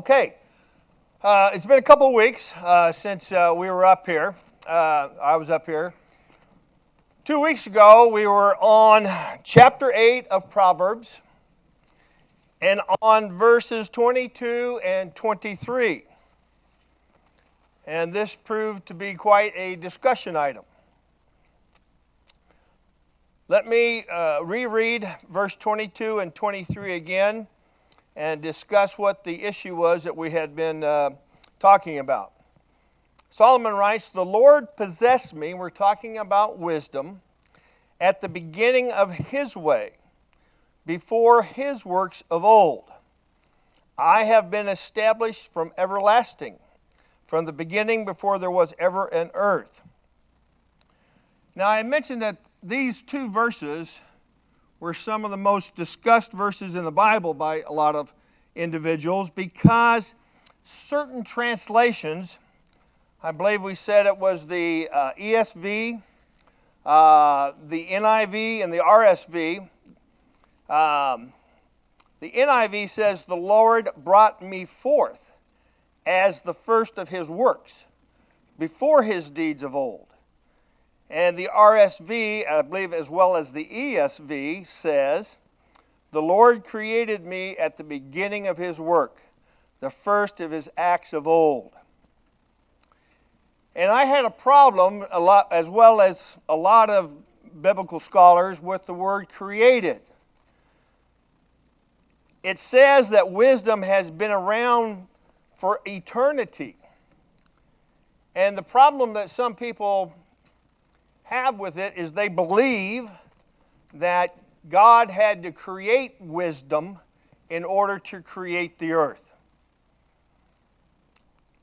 Okay, it's been a couple of weeks since we were up here. I was up here. 2 weeks ago, we were on chapter 8 of Proverbs and on verses 22 and 23. And this proved to be quite a discussion item. Let me reread verse 22 and 23 again and discuss what the issue was that we had been talking about. Solomon writes, "The Lord possessed me," we're talking about wisdom, "at the beginning of his way, before his works of old. I have been established from everlasting, from the beginning before there was ever an earth." Now I mentioned that these two verses were some of the most discussed verses in the Bible by a lot of individuals because certain translations, I believe we said it was the ESV, the NIV, and the RSV. The NIV says, "The Lord brought me forth as the first of his works, before his deeds of old." And the RSV, I believe, as well as the ESV, says, "The Lord created me at the beginning of his work, the first of his acts of old." And I had a problem, as well as a lot of biblical scholars, with the word created. It says that wisdom has been around for eternity. And the problem that some people have with it is they believe that God had to create wisdom in order to create the earth.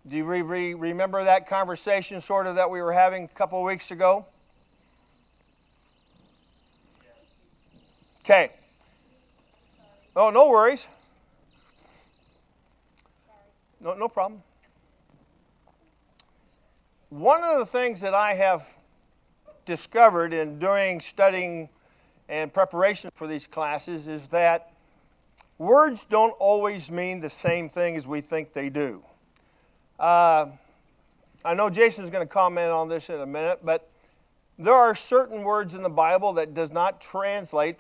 Do you remember that conversation sort of that we were having a couple of weeks ago? Yes. Okay. Oh, no worries. No problem. One of the things that I have discovered in doing studying and preparation for these classes is that words don't always mean the same thing as we think they do. I know Jason's going to comment on this in a minute, but there are certain words in the Bible that does not translate,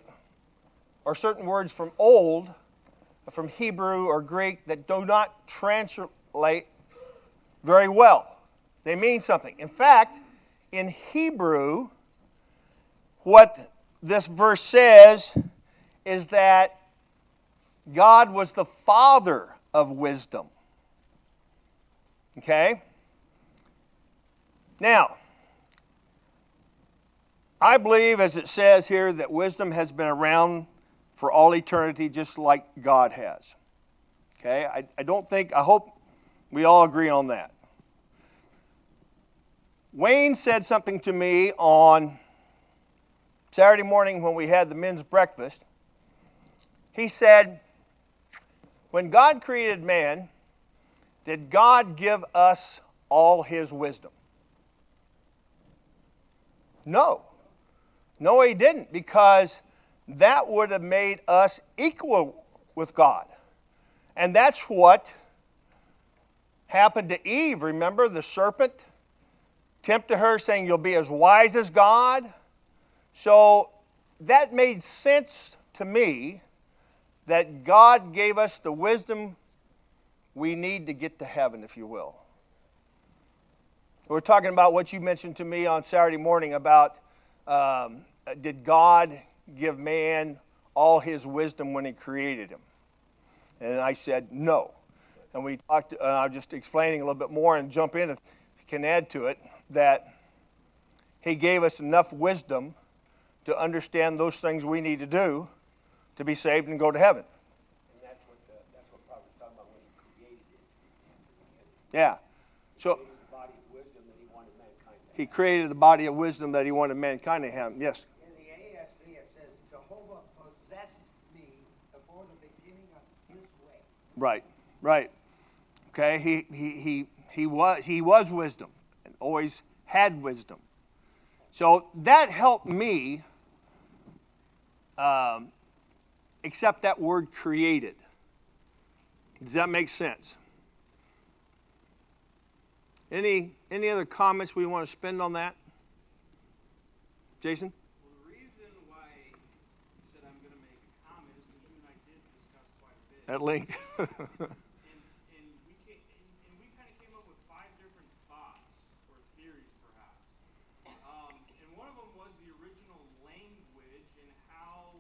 or certain words from old, from Hebrew or Greek, that do not translate very well. They mean something. In fact, in Hebrew, what this verse says is that God was the father of wisdom. Okay? Now, I believe, as it says here, that wisdom has been around for all eternity just like God has. Okay? I hope we all agree on that. Wayne said something to me on Saturday morning when we had the men's breakfast. He said, "When God created man, did God give us all his wisdom?" No. No, he didn't, because that would have made us equal with God. And that's what happened to Eve. Remember, the serpent tempted her, saying, "You'll be as wise as God." So that made sense to me that God gave us the wisdom we need to get to heaven, if you will. We're talking about what you mentioned to me on Saturday morning about did God give man all his wisdom when he created him? And I said no. And we talked, I was just explaining a little bit more and jump in if you can add to it, that he gave us enough wisdom to understand those things we need to do to be saved and go to heaven. And that's what Proverbs is talking about when he created it. Yeah. So he created the body of wisdom that he wanted mankind to have. Yes. In the ASV it says, "Jehovah possessed me before the beginning of his way." Right. Okay. He was wisdom and always had wisdom. So that helped me accept that word created. Does that make sense? Any other comments we want to spend on that? Jason? Well, the reason why you said I'm going to make a comment is because you and I did discuss quite a bit. At length. And we kind of came up with 5 different thoughts or theories, perhaps. And one of them was the original language and how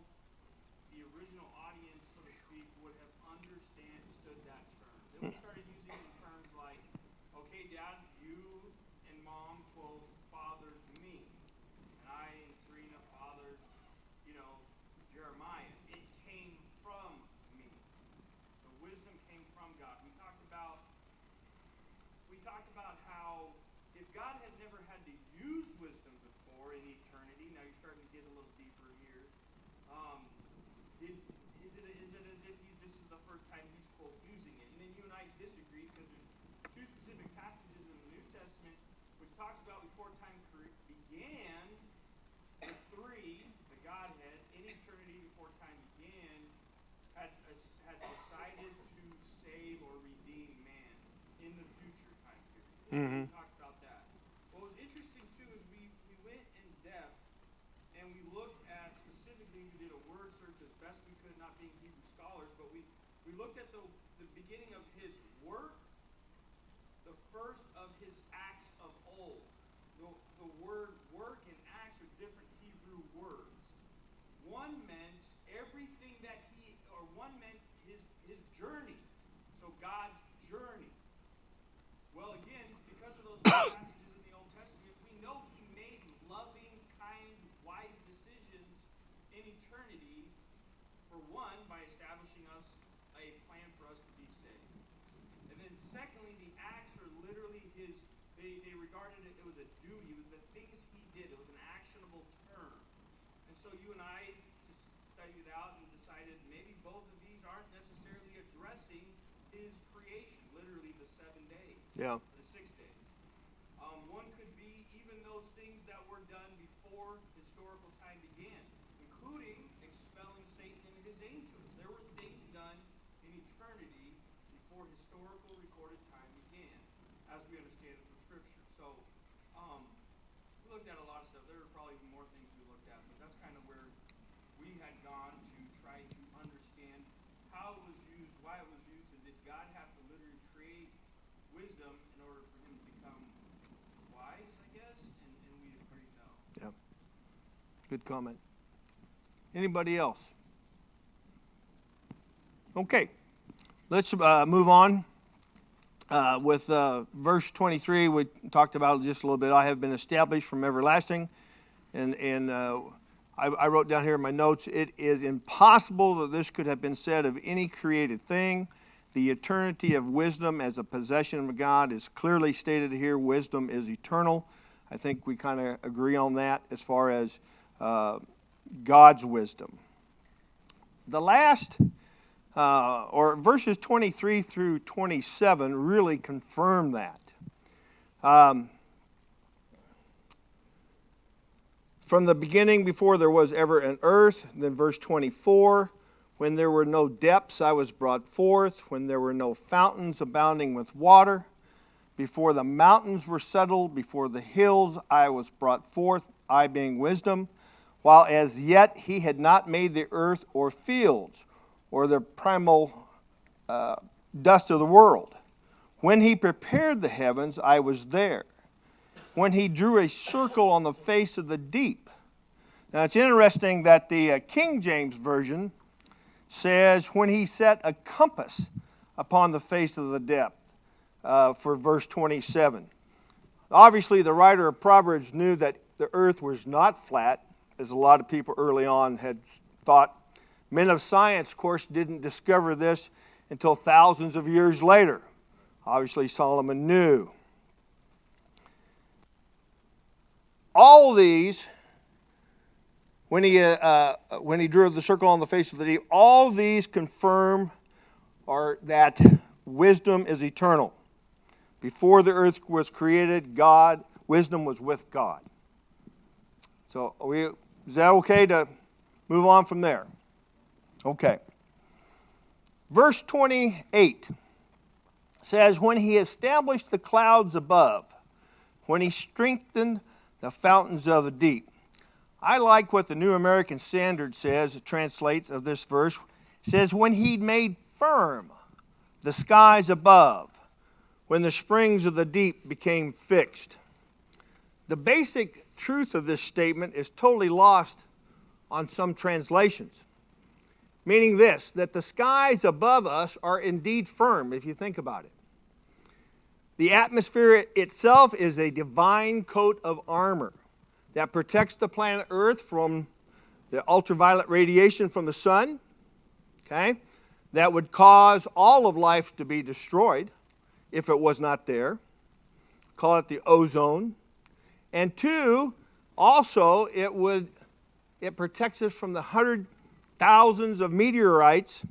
the original audience, so to speak, would have understood that term. Then we started using terms like, okay, Dad, you and Mom, quote, fathered me. And I and Serena fathered, Jeremiah. It came from me. So wisdom came from God. We talked about how if God had never had to use wisdom before in eternity, now you're starting to get a little deeper here. Is it as if this is the first time he's quote using it? And then you and I disagree because there's 2 specific passages in the New Testament which talks about before time began, the 3, the Godhead, in eternity before time began, had decided to save or redeem man in the future time period. Mm-hmm. We talked about that. What was interesting too is we went in depth and we looked at specifically, we did a word search as best we could, not being Hebrew scholars, but we looked at the beginning of his work, the first of his acts of old. The word work and acts are different Hebrew words. One meant everything one meant his journey. So God's journey. Well, again, because of those passages in the Old Testament, we know he made loving, kind, wise decisions in eternity. For one, by establishing us a plan for us to be saved. And then secondly, the acts are literally they regarded it was a duty. It was the things he did. It was an actionable term. And so you and I just studied it out and decided maybe both of these aren't necessarily addressing his creation, literally the 7 days. Yeah. The 6 days. One could be even those things that were done before historical time began, including expelling Satan and his angels. There were things done in eternity before historical recorded time began, as we understand it from Scripture. So, we looked at a lot of stuff. There were probably more things we looked at, but that's kind of where we had gone to try to understand how it was used, why it was used, and did God have to literally create wisdom in order for him to become wise, I guess? And we agreed no. Yeah. Good comment. Anybody else? Okay. Let's move on with verse 23. We talked about it just a little bit. I have been established from everlasting. And I wrote down here in my notes, it is impossible that this could have been said of any created thing. The eternity of wisdom as a possession of God is clearly stated here. Wisdom is eternal. I think we kind of agree on that as far as God's wisdom. The last, or verses 23 through 27 really confirm that. From the beginning, before there was ever an earth, then verse 24, when there were no depths, I was brought forth, when there were no fountains abounding with water, before the mountains were settled, before the hills, I was brought forth, I being wisdom, while as yet he had not made the earth or fields, or the primal dust of the world. When he prepared the heavens, I was there. When he drew a circle on the face of the deep. Now it's interesting that the King James Version says, when he set a compass upon the face of the depth, for verse 27. Obviously, the writer of Proverbs knew that the earth was not flat, as a lot of people early on had thought. Men of science, of course, didn't discover this until thousands of years later. Obviously, Solomon knew. All these, when he drew the circle on the face of the deep, all these confirm that wisdom is eternal. Before the earth was created, wisdom was with God. So, is that okay to move on from there? Okay. Verse 28. says, when he established the clouds above, when he strengthened the fountains of the deep. I like what the New American Standard says, it translates of this verse. It says, when he made firm the skies above, when the springs of the deep became fixed. The basic truth of this statement is totally lost on some translations. Meaning this, that the skies above us are indeed firm, if you think about it. The atmosphere itself is a divine coat of armor that protects the planet Earth from the ultraviolet radiation from the sun, okay, that would cause all of life to be destroyed if it was not there. Call it the ozone. And two, also it protects us from the thousands of meteorites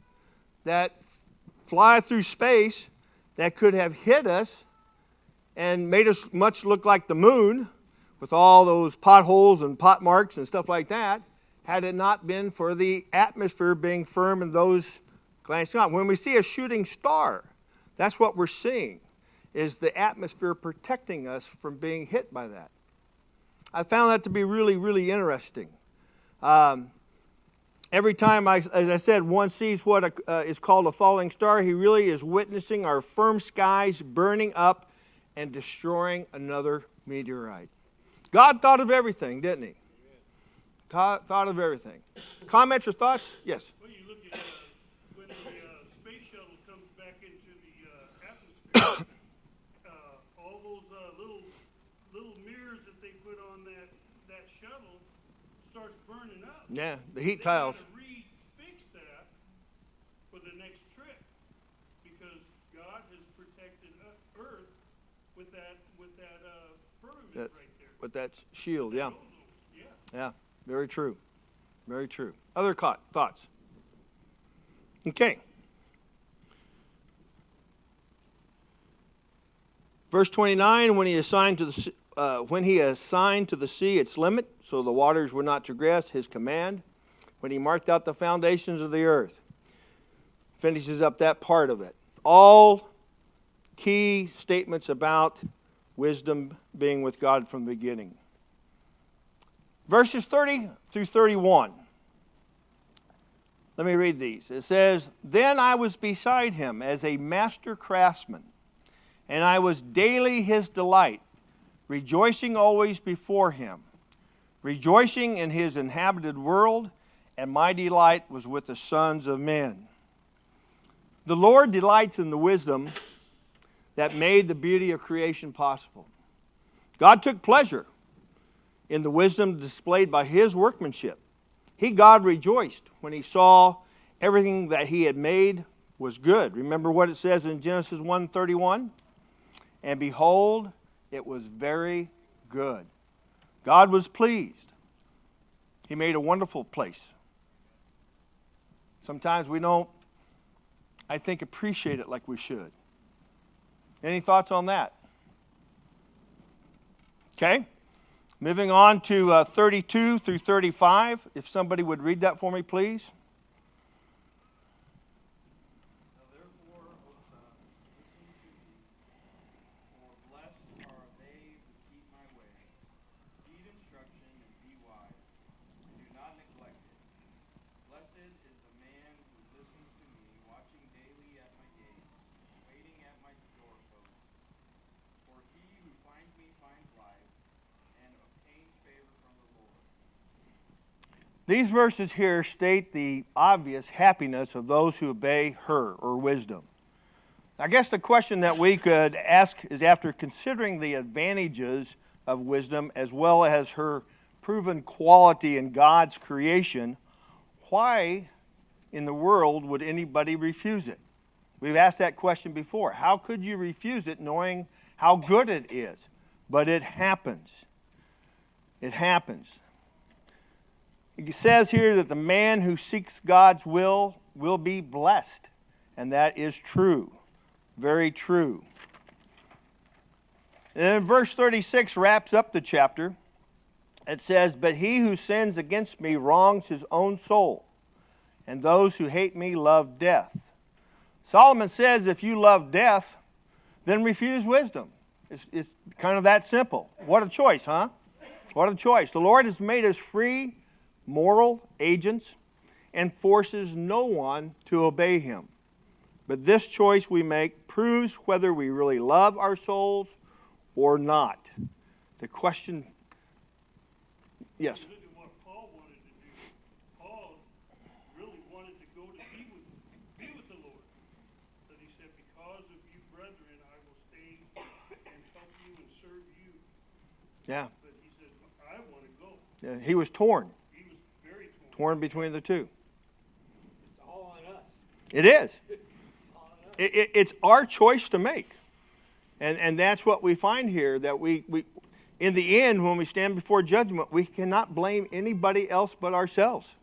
that fly through space that could have hit us and made us much look like the moon with all those potholes and pot marks and stuff like that, had it not been for the atmosphere being firm and those glancing out. When we see a shooting star, that's what we're seeing, is the atmosphere protecting us from being hit by that. I found that to be really, really interesting. Every time, as I said, one sees what is called a falling star, he really is witnessing our firm skies burning up and destroying another meteorite. God thought of everything, didn't he? Thought of everything. Comments or thoughts? Yes. Well, you look at when the space shuttle comes back into the atmosphere, all those little mirrors that they put on that shuttle starts burning up. Yeah, the heat They tiles. gotta refix that for the next trip because God has protected Earth with that firmament That- right there. With that shield, yeah. Yeah. Yeah, very true. Very true. Other thoughts? Okay. Verse 29, when he assigned to the sea its limit, so the waters were not transgressed, his command, when he marked out the foundations of the earth. Finishes up that part of it. All key statements about wisdom being with God from the beginning. Verses 30 through 31. Let me read these. It says, then I was beside him as a master craftsman, and I was daily his delight, rejoicing always before him, rejoicing in his inhabited world, and my delight was with the sons of men. The Lord delights in the wisdom that made the beauty of creation possible. God took pleasure in the wisdom displayed by his workmanship. God rejoiced when he saw everything that he had made was good. Remember what it says in Genesis 1:31? And behold, it was very good. God was pleased. He made a wonderful place. Sometimes we don't, I think, appreciate it like we should. Any thoughts on that? Okay. Moving on to 32 through 35. If somebody would read that for me, please. Now therefore, O sons, listen to me, for blessed are they who keep my ways. Heed instruction and be wise. Do not neglect it. Blessed is the man who listens to me, watching daily at my gates, waiting at my doorposts. For he who finds me finds life, and obtains favor from the Lord. These verses here state the obvious happiness of those who obey her, or wisdom. I guess the question that we could ask is, after considering the advantages of wisdom as well as her proven quality in God's creation, why in the world would anybody refuse it? We've asked that question before. How could you refuse it knowing how good it is? But it happens. It happens. It says here that the man who seeks God's will be blessed. And that is true. Very true. And then verse 36 wraps up the chapter. It says, but he who sins against me wrongs his own soul, and those who hate me love death. Solomon says if you love death, then refuse wisdom. It's kind of that simple. What a choice, huh? What a choice. The Lord has made us free, moral agents and forces no one to obey him. But this choice we make proves whether we really love our souls or not. The question, yes? Look at what Paul wanted to do. Paul really wanted to go to be with the Lord. But he said, because of you, brethren, I will stay and help you and serve you. Yeah. But he said, I want to go. Yeah, he was torn. He was very torn. Torn between the two. It's all on us. It is. It's all on us. It's our choice to make. And that's what we find here, that we in the end, when we stand before judgment, we cannot blame anybody else but ourselves.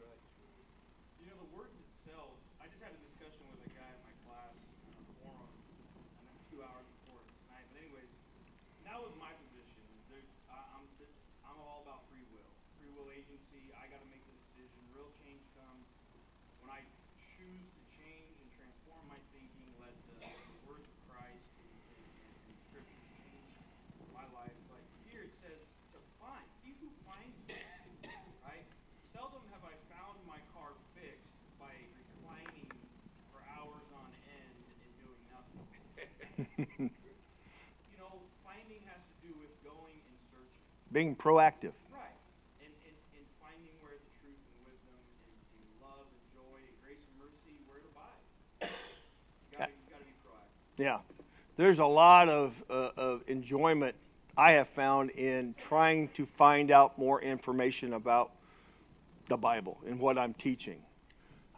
You know, the words itself, I just had a discussion with a guy in my class in a forum, and then 2 hours before tonight. But anyways, that was my position. I'm all about free will agency. I got to make the decision. Real change comes when I choose to change and transform my thinking. Let the words of Christ and scriptures change my life. But here it says to find. He who finds you, right? Seldom have I found my car fixed by reclining for hours on end and doing nothing. You know, finding has to do with going and searching. Being proactive. Right. And finding where the truth and wisdom and love and joy and grace and mercy, where it abides. You gotta be proactive. Yeah. There's a lot of enjoyment I have found in trying to find out more information about the Bible and what I'm teaching.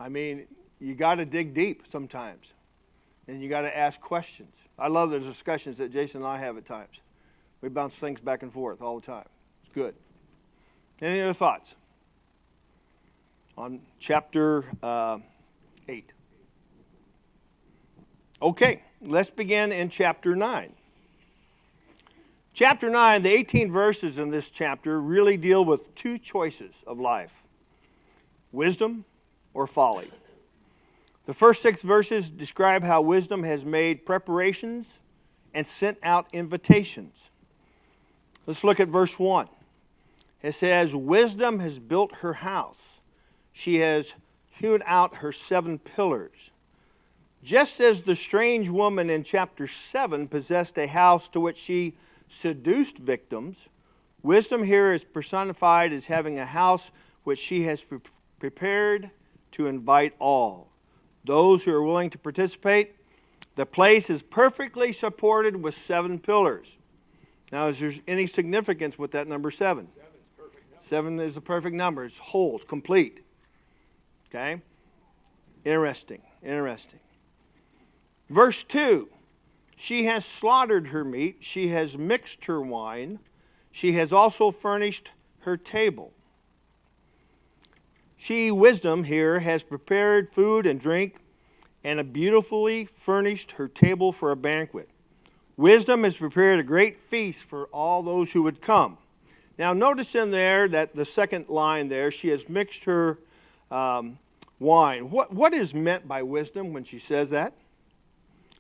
I mean, you got to dig deep sometimes, and you got to ask questions. I love the discussions that Jason and I have at times. We bounce things back and forth all the time. It's good. Any other thoughts on chapter 8? Okay, let's begin in chapter 9. Chapter 9, the 18 verses in this chapter really deal with two choices of life: wisdom or folly. The first 6 verses describe how wisdom has made preparations and sent out invitations. Let's look at verse 1. It says, wisdom has built her house. She has hewed out her 7 pillars. Just as the strange woman in chapter 7 possessed a house to which she seduced victims, wisdom here is personified as having a house which she has prepared to invite all. Those who are willing to participate. The place is perfectly supported with 7 pillars. Now, is there any significance with that number 7? 7 is the perfect number. It's whole, it's complete. Okay? Interesting. Verse 2. She has slaughtered her meat. She has mixed her wine. She has also furnished her table. She, wisdom here, has prepared food and drink and a beautifully furnished her table for a banquet. Wisdom has prepared a great feast for all those who would come. Now notice in there that the second line there, she has mixed her wine. What is meant by wisdom when she says that?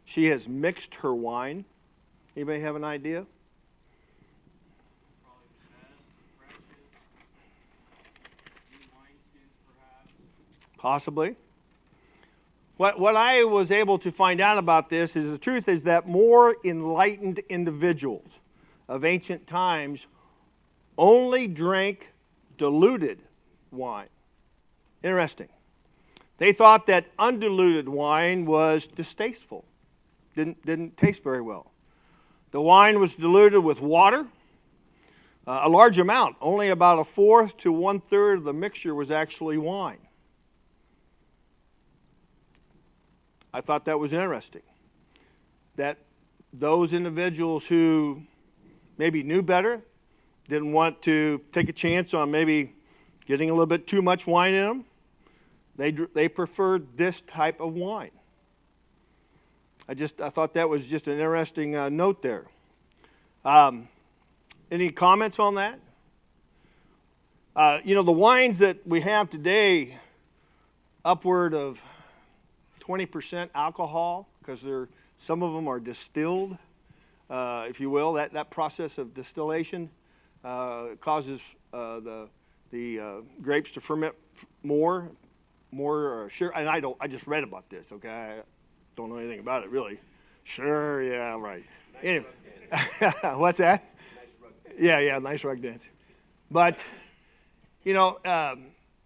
She has mixed her wine. Anybody have an idea? Probably the best, the freshest, new wineskins perhaps. Possibly. What I was able to find out about this is the truth is that more enlightened individuals of ancient times only drank diluted wine. Interesting. They thought that undiluted wine was distasteful. Didn't taste very well. The wine was diluted with water, a large amount. Only about 1/4 to 1/3 of the mixture was actually wine. I thought that was interesting. That those individuals who maybe knew better, didn't want to take a chance on maybe getting a little bit too much wine in them, they preferred this type of wine. I thought that was just an interesting note there. Any comments on that? The wines that we have today, upward of 20% alcohol, because some of them are distilled. if you will, that process of distillation causes the grapes to ferment more sure. And I just read about this. Okay, I don't know anything about it really. Sure, yeah, right. Nice anyway, what's that? Nice rug dance. Yeah, nice rug dance. But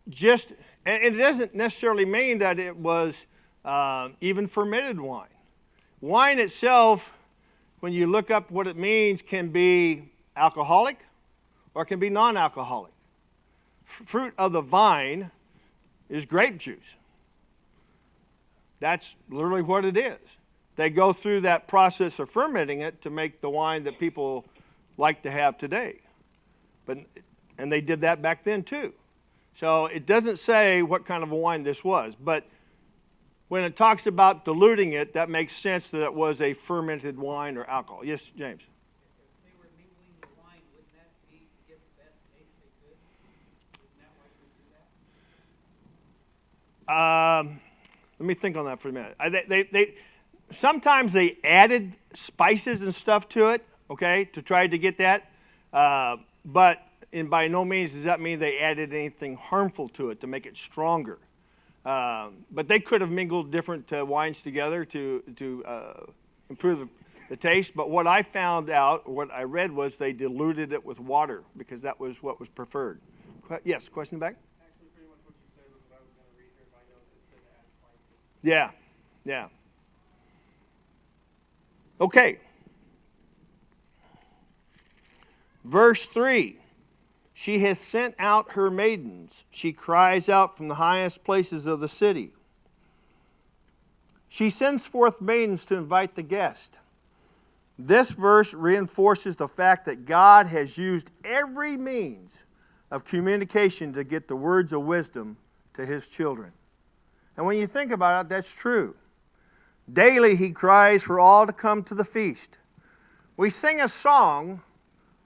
just and it doesn't necessarily mean that it was even fermented wine. Wine itself, when you look up what it means, can be alcoholic or it can be non-alcoholic. Fruit of the vine is grape juice. That's literally what it is. They go through that process of fermenting it to make the wine that people like to have today. And they did that back then too. So it doesn't say what kind of a wine this was, but when it talks about diluting it, that makes sense that it was a fermented wine or alcohol. Yes, James? If they were mingling the wine, wouldn't that be to get the best taste they could? Isn't that why you would do that? Let me think on that for a minute. Sometimes they added spices and stuff to it, okay, to try to get that. But by no means does that mean they added anything harmful to it to make it stronger. But they could have mingled different wines together to improve the taste. But what I found out, what I read, was they diluted it with water because that was what was preferred. Yes, question back? Actually, pretty much what you said was what I was going to read here in my notes. It said to add spices. Yeah. Okay. Verse 3. She has sent out her maidens. She cries out from the highest places of the city. She sends forth maidens to invite the guest. This verse reinforces the fact that God has used every means of communication to get the words of wisdom to his children. And when you think about it, that's true. Daily he cries for all to come to the feast. We sing a song,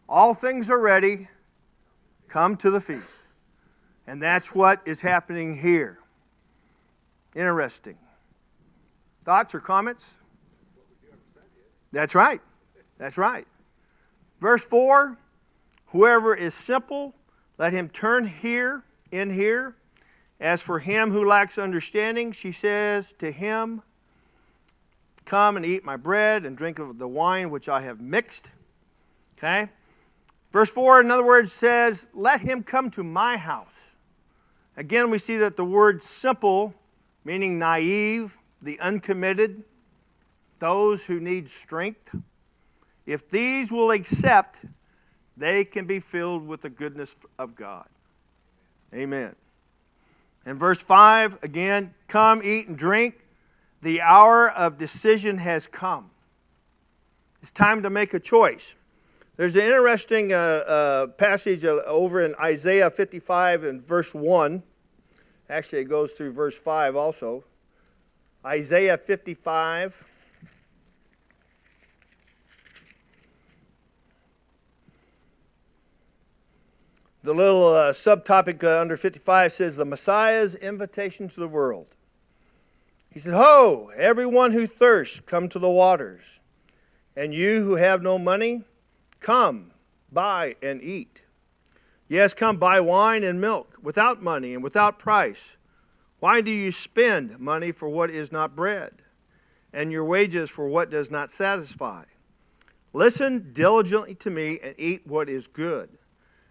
all things are ready, come to the feast. And that's what is happening here. Interesting. Thoughts or comments? That's right. That's right. Verse 4, whoever is simple, let him turn in here. As for him who lacks understanding, she says to him, come and eat my bread and drink of the wine which I have mixed. Okay? Verse 4, in other words, says, let him come to my house. Again, we see that the word simple, meaning naive, the uncommitted, those who need strength, if these will accept, they can be filled with the goodness of God. Amen. In verse 5, again, come, eat, and drink. The hour of decision has come. It's time to make a choice. There's an interesting passage over in Isaiah 55 and verse 1. Actually, it goes through verse 5 also. Isaiah 55. The little subtopic under 55 says, the Messiah's invitation to the world. He said, ho, everyone who thirsts, come to the waters. And you who have no money, come, buy and eat. Yes, come buy wine and milk without money and without price. Why do you spend money for what is not bread, and your wages for what does not satisfy? Listen diligently to me and eat what is good,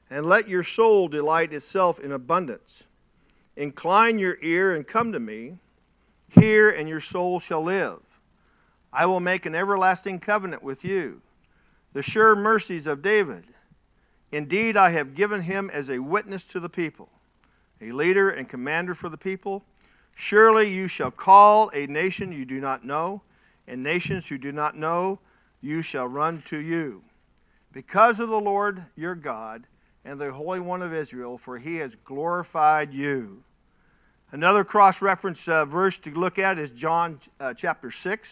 and let your soul delight itself in abundance. Incline your ear and come to me. Hear, and your soul shall live. I will make an everlasting covenant with you, the sure mercies of David. Indeed, I have given him as a witness to the people, a leader and commander for the people. Surely you shall call a nation you do not know, and nations who do not know you shall run to you. Because of the Lord your God and the Holy One of Israel, for he has glorified you. Another cross-reference verse to look at is John chapter 6,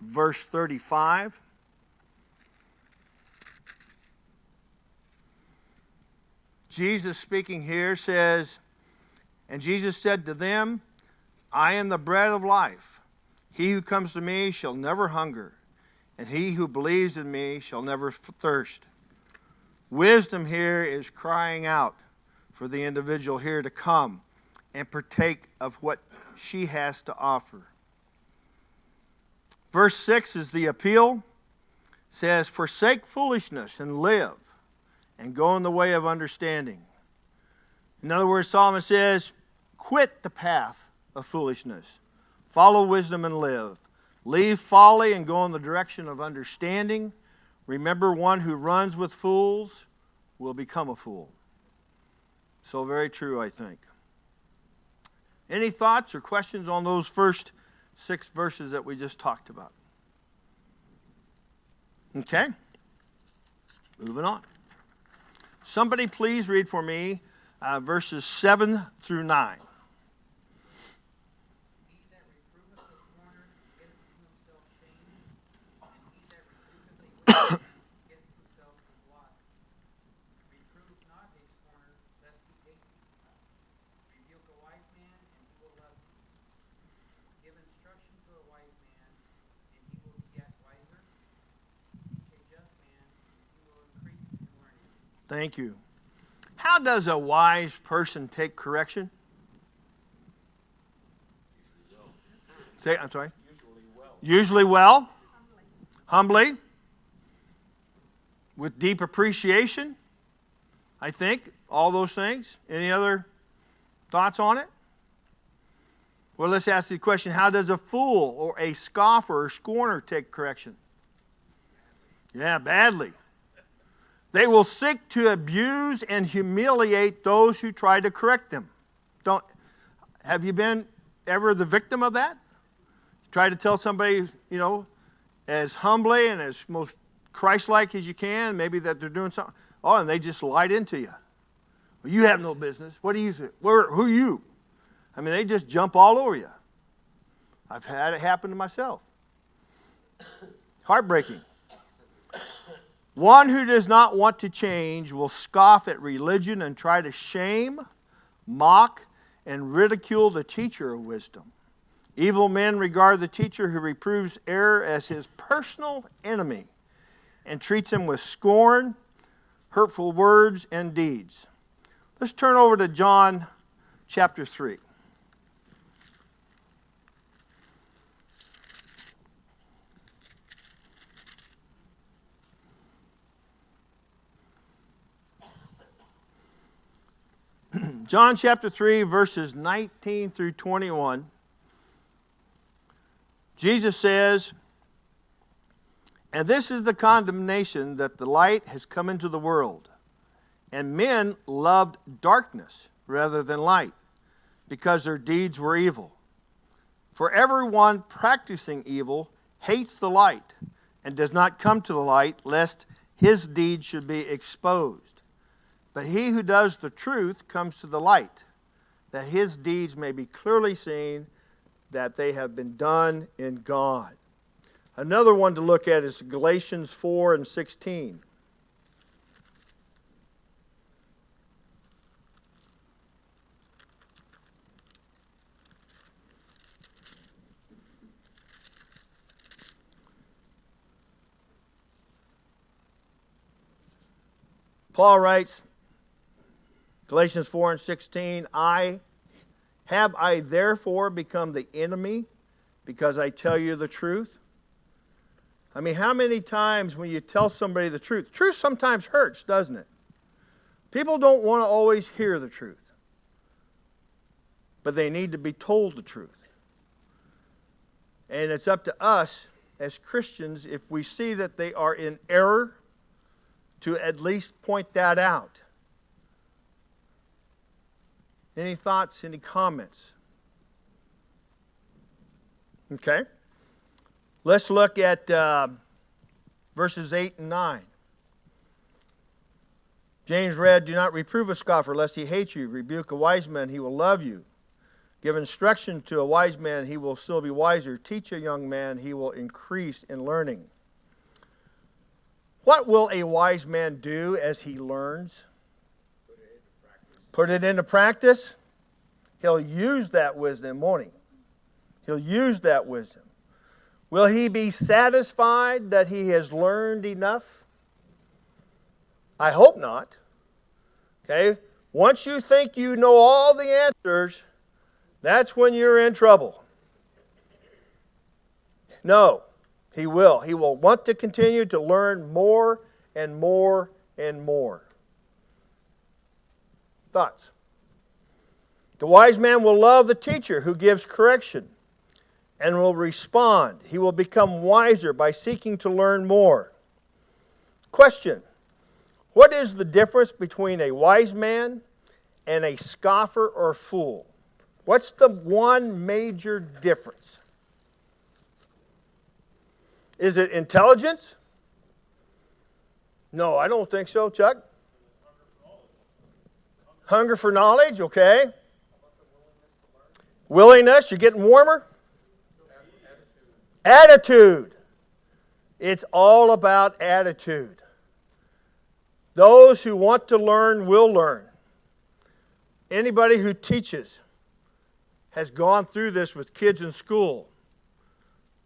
verse 35. Jesus speaking here says, and Jesus said to them, I am the bread of life. He who comes to me shall never hunger, and he who believes in me shall never thirst. Wisdom here is crying out for the individual here to come and partake of what she has to offer. Verse 6 is the appeal. It says, forsake foolishness and live, and go in the way of understanding. In other words, Solomon says, quit the path of foolishness. Follow wisdom and live. Leave folly and go in the direction of understanding. Remember, one who runs with fools will become a fool. So very true, I think. Any thoughts or questions on those first 6 verses that we just talked about? Okay. Moving on. Somebody please read for me verses 7 through 9. He that reproveth the scorner getteth to himself shame, and he that rebuketh a wicked getteth himself a blot. Reprove not a scorner, lest he hate thee. Rebuke a wise man, and he will love thee. Give instruction to a wise man, and he will be yet wiser. Teach a just man, and he will increase in learning. Thank you. How does a wise person take correction? I'm sorry? Usually well. Humbly. With deep appreciation, I think. All those things. Any other thoughts on it? Well, let's ask the question, how does a fool or a scoffer or scorner take correction? Yeah, badly. They will seek to abuse and humiliate those who try to correct them. Have you been ever the victim of that? Try to tell somebody, as humbly and as most Christ-like as you can, maybe that they're doing something. Oh, and they just lied into you. Well, you have no business. What do you say? Who are you? I mean, they just jump all over you. I've had it happen to myself. Heartbreaking. One who does not want to change will scoff at religion and try to shame, mock, and ridicule the teacher of wisdom. Evil men regard the teacher who reproves error as his personal enemy and treats him with scorn, hurtful words, and deeds. Let's turn over to John chapter 3. John chapter 3, verses 19 through 21. Jesus says, and this is the condemnation, that the light has come into the world, and men loved darkness rather than light, because their deeds were evil. For everyone practicing evil hates the light, and does not come to the light, lest his deeds should be exposed. But he who does the truth comes to the light, that his deeds may be clearly seen, that they have been done in God. Another one to look at is Galatians 4 and 16. Paul writes, Galatians 4 and 16, Have I therefore become the enemy because I tell you the truth? I mean, how many times when you tell somebody the truth sometimes hurts, doesn't it? People don't want to always hear the truth, but they need to be told the truth. And it's up to us as Christians, if we see that they are in error, to at least point that out. Any thoughts, any comments? Okay. Let's look at verses 8 and 9. James read, do not reprove a scoffer, lest he hate you. Rebuke a wise man, he will love you. Give instruction to a wise man, he will still be wiser. Teach a young man, he will increase in learning. What will a wise man do as he learns? Put it into practice. He'll use that wisdom, won't he? He'll use that wisdom. Will he be satisfied that he has learned enough? I hope not. Okay? Once you think you know all the answers, that's when you're in trouble. No, he will. He will want to continue to learn more and more and more. Thoughts? The wise man will love the teacher who gives correction and will respond. He will become wiser by seeking to learn more. Question: what is the difference between a wise man and a scoffer or fool? What's the one major difference? Is it intelligence? No, I don't think so. Chuck? Hunger for knowledge, okay. Willingness, you're getting warmer? Attitude. It's all about attitude. Those who want to learn will learn. Anybody who teaches has gone through this with kids in school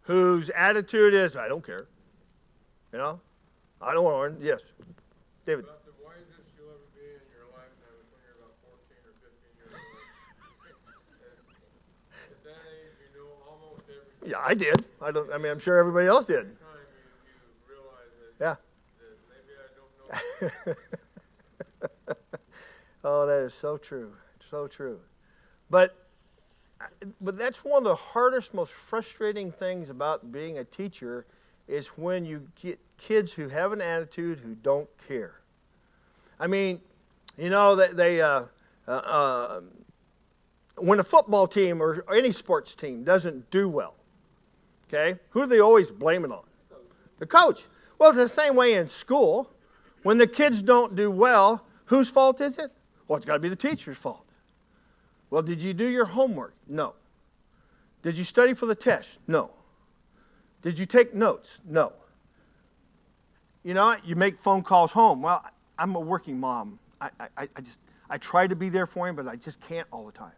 whose attitude is, I don't care. You know? I don't want to learn. Yes. David. About the wisest you'll ever be in your lifetime is when you're about 14 or 15 years old. At that age, you know almost everything. Yeah, I did. I'm sure everybody else did. Every time you realize that, that maybe I don't know. Oh, that is so true. So true. But that's one of the hardest, most frustrating things about being a teacher is when you get kids who have an attitude who don't care. I mean, you know, when a football team or any sports team doesn't do well, okay, who are they always blaming on? The coach. Well, it's the same way in school. When the kids don't do well, whose fault is it? Well, it's got to be the teacher's fault. Well, did you do your homework? No. Did you study for the test? No. Did you take notes? No. You know, you make phone calls home. Well, I'm a working mom. I try to be there for him, but I just can't all the time.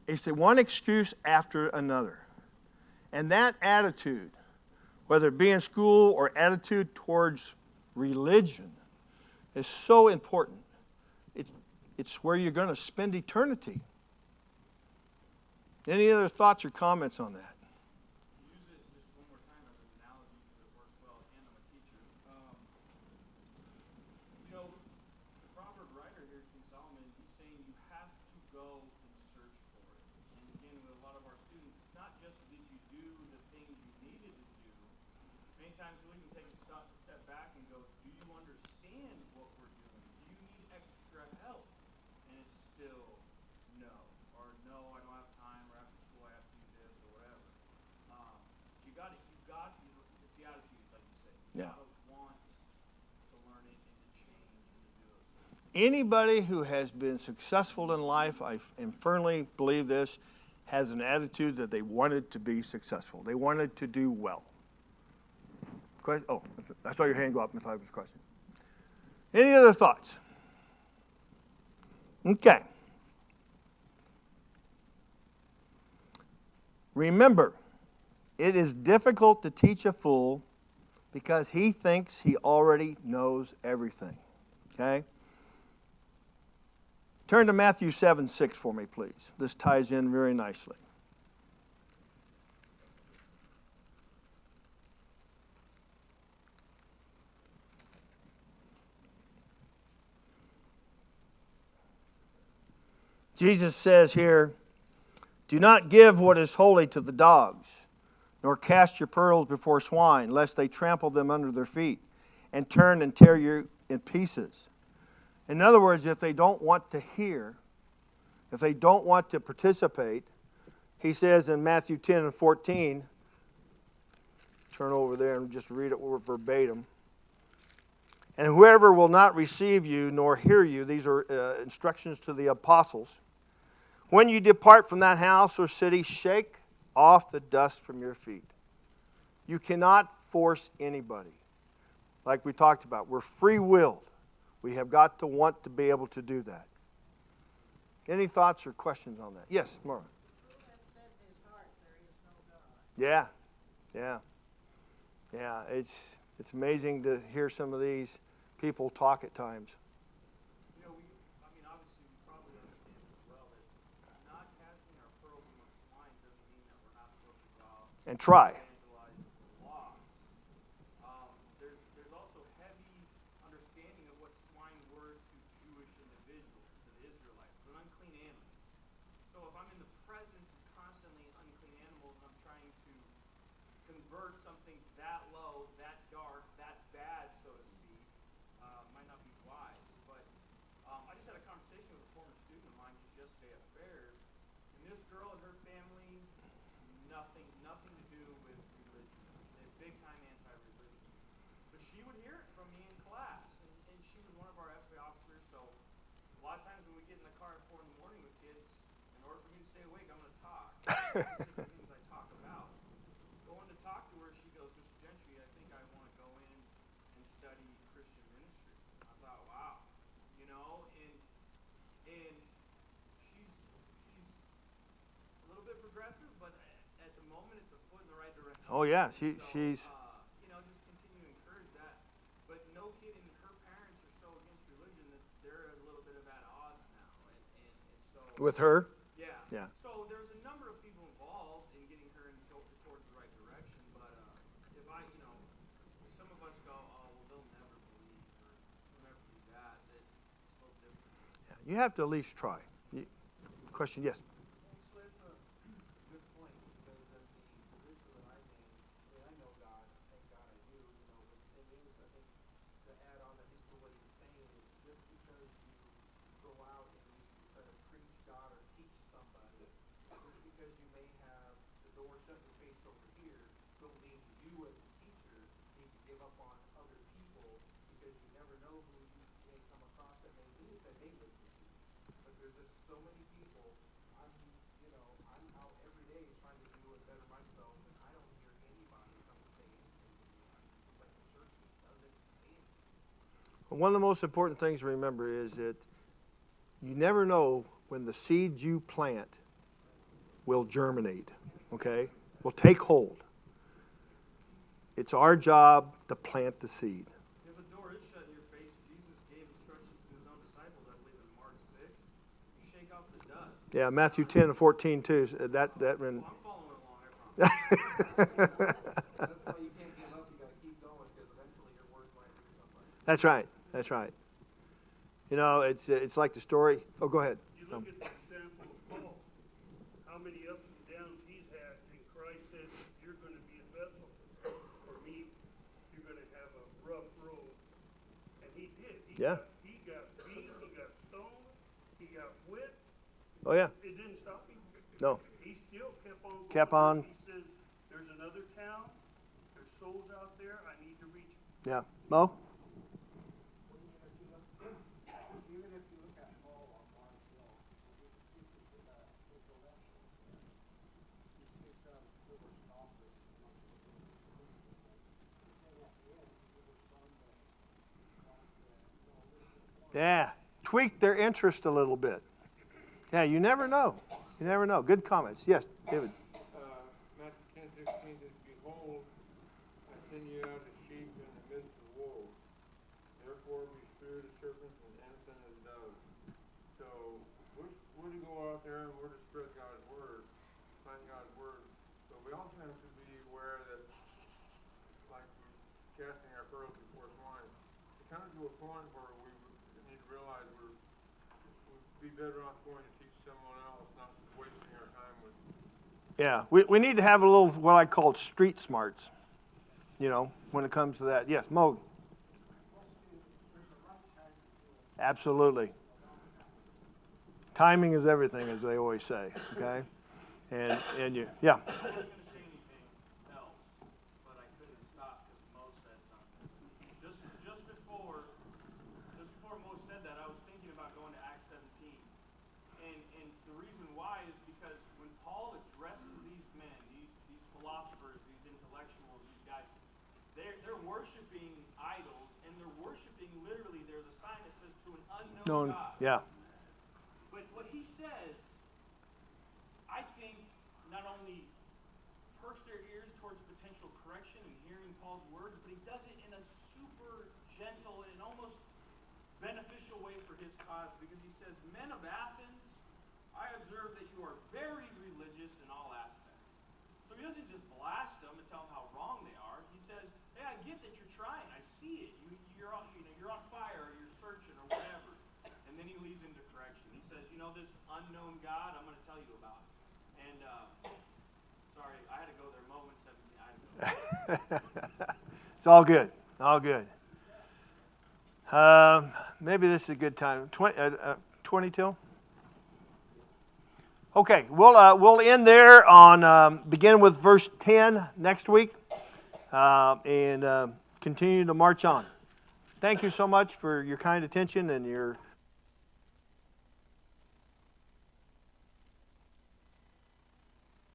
It's the one excuse after another. And that attitude, whether it be in school or attitude towards religion, is so important. It's where you're going to spend eternity. Any other thoughts or comments on that? Use it just one more time as an analogy because it works well, and I'm a teacher. You know, the proverb writer here, King Solomon, he's saying you have to go and search for it. And again, with a lot of our students, it's not just did you do the thing you needed to do. Many times we'll even take a step back and go, do you understand what we're doing? Do you need extra help? And it's still no. Or no, I don't have time, or after school I have to do this, or whatever. You got it. It's the attitude, like you say. You Yeah. gotta want to learn it and to change and to do those things. Anybody who has been successful in life, I firmly believe this, has an attitude that they wanted to be successful. They wanted to do well. Oh, I saw your hand go up. I thought it was a question. Any other thoughts? Okay. Remember, it is difficult to teach a fool because he thinks he already knows everything. Okay? Turn to Matthew 7:6 for me, please. This ties in very nicely. Jesus says here, do not give what is holy to the dogs, nor cast your pearls before swine, lest they trample them under their feet and turn and tear you in pieces. In other words, if they don't want to hear, if they don't want to participate, he says in Matthew 10:14, turn over there and just read it verbatim. And whoever will not receive you nor hear you, these are instructions to the apostles. When you depart from that house or city, shake off the dust from your feet. You cannot force anybody. Like we talked about, we're free-willed. We have got to want to be able to do that. Any thoughts or questions on that? Yes, Marla. Who has said in his heart there is no God? Yeah, Yeah. Yeah, it's amazing to hear some of these people talk at times. You know, obviously, we probably understand as well that not casting our pearls among swine doesn't mean that we're not supposed to go out And try. evangelize the lost. There's also heavy understanding of what swine were to Jewish individuals, to the Israelites, an unclean animal. So if I'm in the presence of constantly unclean animals and I'm trying to convert something that low, that dark, that bad, so to speak, might not be wise. But I just had a conversation with a former student of mine just yesterday at Fair, and this girl and her family, nothing to do with religion. They're big time anti-religion. But she would hear it from me in class, and she was one of our FA officers. So a lot of times when we get in the car at 4 in the morning with kids, in order for me to stay awake, I'm going to talk. These things I talk about. Going to talk to her, she goes, Mr. Gentry, I think I want to go in and study Christian ministry. I thought, wow, and she's a little bit progressive, but at the moment it's a foot in the right direction. Oh yeah, So, she's just continue to encourage that. But no kidding, her parents are so against religion that they're a little bit of at odds now, and so with her. yeah. Yeah. So there's a number of people involved in getting her towards the right direction. But if some of us go, oh, well, they'll never believe or they'll never do that, it's a little different. Yeah, you have to at least try. Question, yes. Actually, it's a good point because in the position that I'm in, I know God, thank God I do, but the thing is, I think, to add on, I think, to what he's saying is just because you go out and you try to preach God or teach somebody, just because you may have the door shut in your face over here, don't mean you as a teacher need to give up on other people because you never know who you may come across that may need that may listen to you. But there's just so many people. I'm out every day trying to do it better myself, and I don't hear anybody come and say anything to me. It's like the church just doesn't say anything. One of the most important things to remember is that you never know when the seeds you plant will germinate, okay? Will take hold. It's our job to plant the seed. If a door is shut in your face, Jesus gave instructions to his own disciples, I believe in Mark 6. You shake off the dust. Yeah, Matthew 10 and 14 too. That when. I'm following along, I promise. That's why you can't give up. You got to keep going because eventually your words might do somebody. That's right. That's right. It's like the story. Oh, go ahead. You look at the example of Paul, how many ups and downs he's had, and Christ said, you're going to be a vessel for me. You're going to have a rough road. And he did. He got beat, he got stoned, he got whipped. Oh, yeah. It didn't stop him. No. He still kept on going. Kept on. He says, there's another town, there's souls out there, I need to reach them. Yeah. Mo? Even if you look at Paul on Mars Hill, when he was speaking to the intellectuals there, he speaks of who were scoffers amongst the listening. And at the end, there were some that thought that, this is more. Yeah. Tweak their interest a little bit. Yeah, you never know. You never know. Good comments. Yes, David. Matthew 10:16 says, Behold, I send you out as sheep in the midst of wolves. Therefore be shrewd as serpents and innocent as doves. So we're to go out there and we're to spread God's word, find God's word. But we also have to be aware that, like we're casting our pearls before swine, it comes to a point where we need to realize we'd be better off going to teach someone else, not wasting our time with. Yeah, we need to have a little what I call street smarts, when it comes to that. Yes, Mo. Absolutely. Timing is everything, as they always say, okay? And you, yeah. I wasn't going to say anything else, but I couldn't stop because Mo said something. Just before Mo said that, I was thinking about going to Acts 17. And the reason why is because when Paul addresses these men, these philosophers, these intellectuals, these guys, they're worshiping idols, and they're worshiping literally, there's a sign that says to an unknown God. Yeah. But what he says, I think, not only perks their ears towards potential Paul's words, but he does it in a super gentle and almost beneficial way for his cause, because he says, "Men of Athens, I observe that you are very religious in all aspects." So he doesn't just blast them and tell them how wrong they are. He says, "Hey, I get that you're trying. I see it. You're on fire, or you're searching, or whatever." And then he leads into correction. He says, "This unknown God, I'm going to tell you about it." And sorry, I had to go there. Moment 17. I had to go. It's all good. All good. Maybe this is a good time. 20 till? Okay, we'll end there on begin with verse 10 next week, and continue to march on. Thank you so much for your kind attention and your